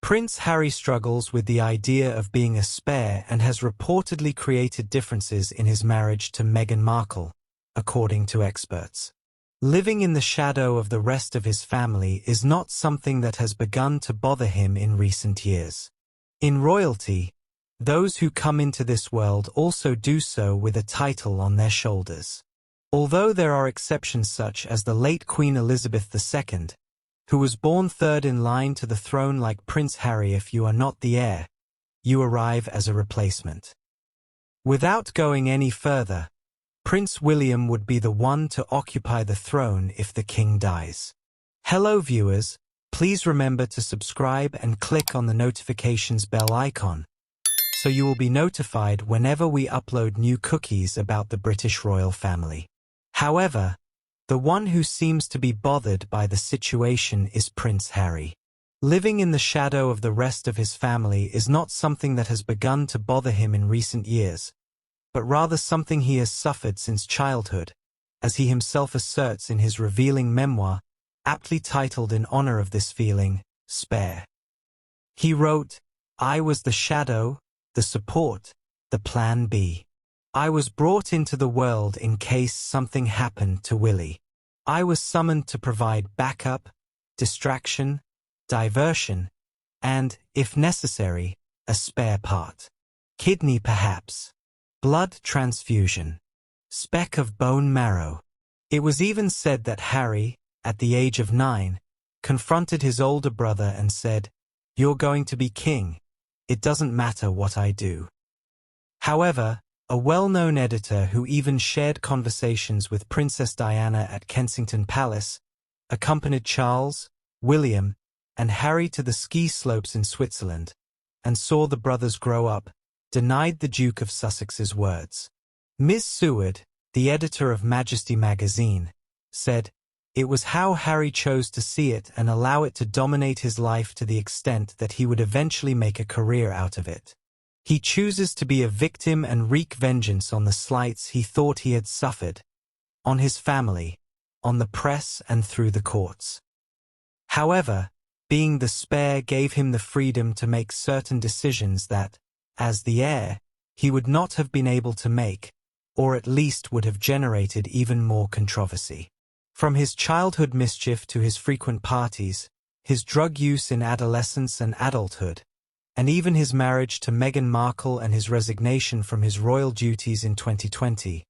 Prince Harry struggles with the idea of being a spare and has reportedly created differences in his marriage to Meghan Markle, according to experts. Living in the shadow of the rest of his family is not something that has begun to bother him in recent years. In royalty, those who come into this world also do so with a title on their shoulders. Although there are exceptions such as the late Queen Elizabeth II, who was born third in line to the throne like Prince Harry, if you are not the heir, you arrive as a replacement. Without going any further, Prince William would be the one to occupy the throne if the king dies. Hello viewers, please remember to subscribe and click on the notifications bell icon, so you will be notified whenever we upload new cookies about the British royal family. However, the one who seems to be bothered by the situation is Prince Harry. Living in the shadow of the rest of his family is not something that has begun to bother him in recent years, but rather something he has suffered since childhood, as he himself asserts in his revealing memoir, aptly titled in honor of this feeling, Spare. He wrote, "I was the shadow, the support, the plan B. I was brought into the world in case something happened to Willy. I was summoned to provide backup, distraction, diversion, and, if necessary, a spare part. Kidney perhaps. Blood transfusion. Speck of bone marrow." It was even said that Harry, at the age of 9, confronted his older brother and said, "You're going to be king. It doesn't matter what I do." However, a well-known editor who even shared conversations with Princess Diana at Kensington Palace, accompanied Charles, William, and Harry to the ski slopes in Switzerland, and saw the brothers grow up, denied the Duke of Sussex's words. Ms. Seward, the editor of Majesty magazine, said, "It was how Harry chose to see it and allow it to dominate his life to the extent that he would eventually make a career out of it. He chooses to be a victim and wreak vengeance on the slights he thought he had suffered, on his family, on the press and through the courts. However, being the spare gave him the freedom to make certain decisions that, as the heir, he would not have been able to make, or at least would have generated even more controversy. From his childhood mischief to his frequent parties, his drug use in adolescence and adulthood, and even his marriage to Meghan Markle and his resignation from his royal duties in 2020,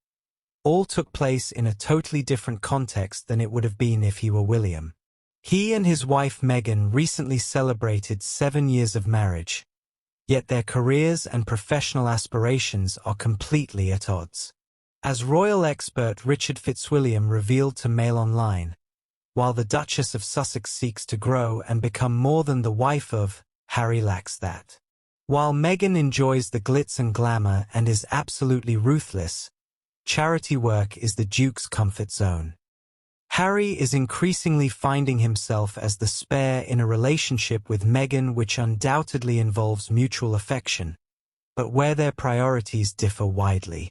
all took place in a totally different context than it would have been if he were William. He and his wife Meghan recently celebrated 7 years of marriage, yet their careers and professional aspirations are completely at odds. As royal expert Richard Fitzwilliam revealed to Mail Online, while the Duchess of Sussex seeks to grow and become more than the wife of, Harry lacks that. While Meghan enjoys the glitz and glamour and is absolutely ruthless, charity work is the Duke's comfort zone. Harry is increasingly finding himself as the spare in a relationship with Meghan, which undoubtedly involves mutual affection, but where their priorities differ widely.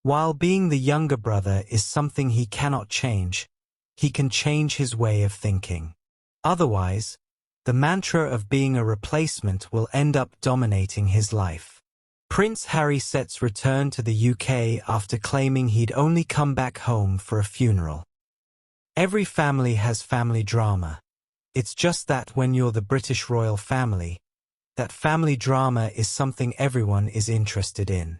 While being the younger brother is something he cannot change, he can change his way of thinking. Otherwise, the mantra of being a replacement will end up dominating his life. Prince Harry sets return to the UK after claiming he'd only come back home for a funeral. Every family has family drama. It's just that when you're the British royal family, that family drama is something everyone is interested in.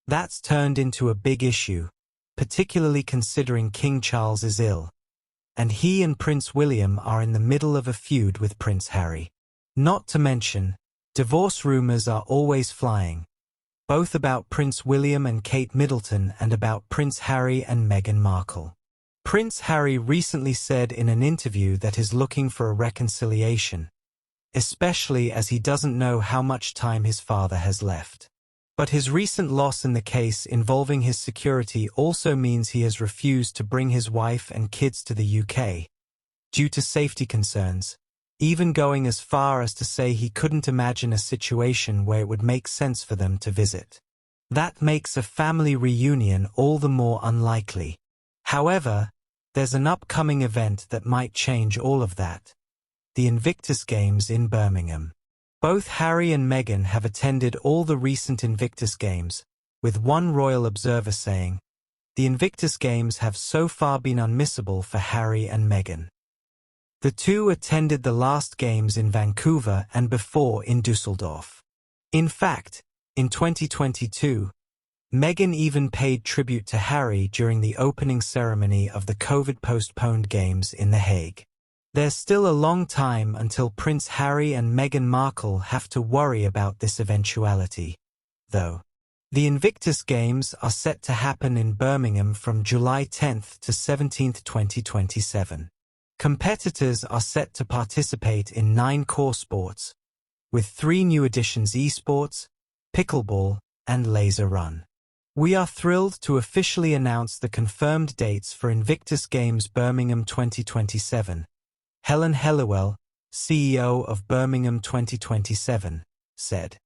That's turned into a big issue, particularly considering King Charles is ill, and he and Prince William are in the middle of a feud with Prince Harry. Not to mention, divorce rumors are always flying, both about Prince William and Kate Middleton and about Prince Harry and Meghan Markle. Prince Harry recently said in an interview that he's looking for a reconciliation, especially as he doesn't know how much time his father has left. But his recent loss in the case involving his security also means he has refused to bring his wife and kids to the UK, due to safety concerns, even going as far as to say he couldn't imagine a situation where it would make sense for them to visit. That makes a family reunion all the more unlikely. However, there's an upcoming event that might change all of that: the Invictus Games in Birmingham. Both Harry and Meghan have attended all the recent Invictus Games, with one royal observer saying, "The Invictus Games have so far been unmissable for Harry and Meghan." The two attended the last games in Vancouver and before in Dusseldorf. In fact, in 2022, Meghan even paid tribute to Harry during the opening ceremony of the COVID-postponed games in The Hague. There's still a long time until Prince Harry and Meghan Markle have to worry about this eventuality, though. The Invictus Games are set to happen in Birmingham from July 10th to 17th, 2027. Competitors are set to participate in 9 core sports, with 3 new additions: esports, pickleball, and laser run. We are thrilled to officially announce the confirmed dates for Invictus Games Birmingham 2027. Helen Helliwell, CEO of Birmingham 2027, said,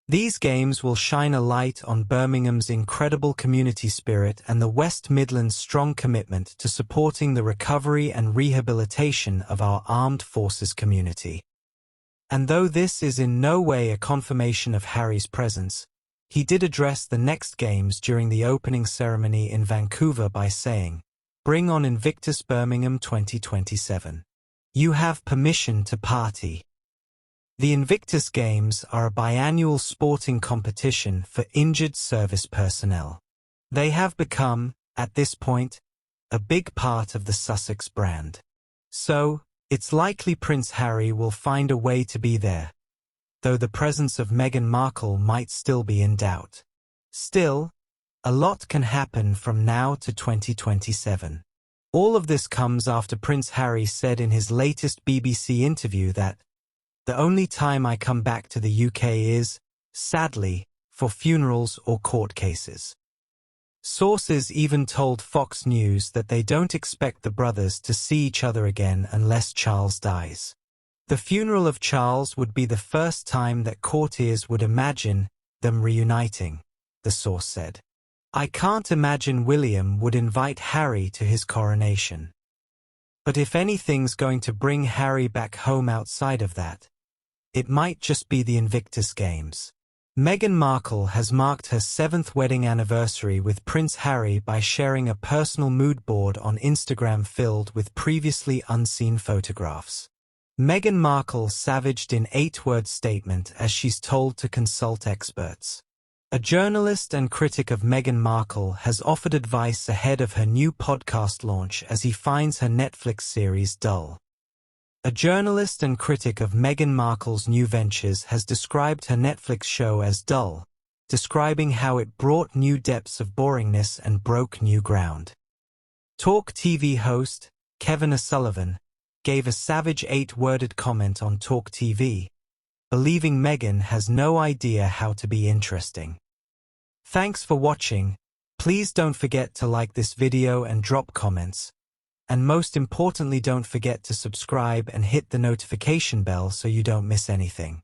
"These games will shine a light on Birmingham's incredible community spirit and the West Midlands' strong commitment to supporting the recovery and rehabilitation of our armed forces community." And though this is in no way a confirmation of Harry's presence, he did address the next games during the opening ceremony in Vancouver by saying, "Bring on Invictus Birmingham 2027. You have permission to party." The Invictus Games are a biannual sporting competition for injured service personnel. They have become, at this point, a big part of the Sussex brand. So, it's likely Prince Harry will find a way to be there, though the presence of Meghan Markle might still be in doubt. Still, a lot can happen from now to 2027. All of this comes after Prince Harry said in his latest BBC interview that, "The only time I come back to the UK is, sadly, for funerals or court cases." Sources even told Fox News that they don't expect the brothers to see each other again unless Charles dies. The funeral of Charles would be the first time that courtiers would imagine them reuniting, the source said. "I can't imagine William would invite Harry to his coronation. But if anything's going to bring Harry back home outside of that, it might just be the Invictus Games." Meghan Markle has marked her 7th wedding anniversary with Prince Harry by sharing a personal mood board on Instagram filled with previously unseen photographs. Meghan Markle savaged in 8-word statement as she's told to consult experts. A journalist and critic of Meghan Markle has offered advice ahead of her new podcast launch as he finds her Netflix series dull. A journalist and critic of Meghan Markle's new ventures has described her Netflix show as dull, describing how it brought new depths of boringness and broke new ground. Talk TV host, Kevin O'Sullivan, gave a savage 8-worded comment on Talk TV, believing Meghan has no idea how to be interesting. Thanks for watching. Please don't forget to like this video and drop comments. And most importantly, don't forget to subscribe and hit the notification bell so you don't miss anything.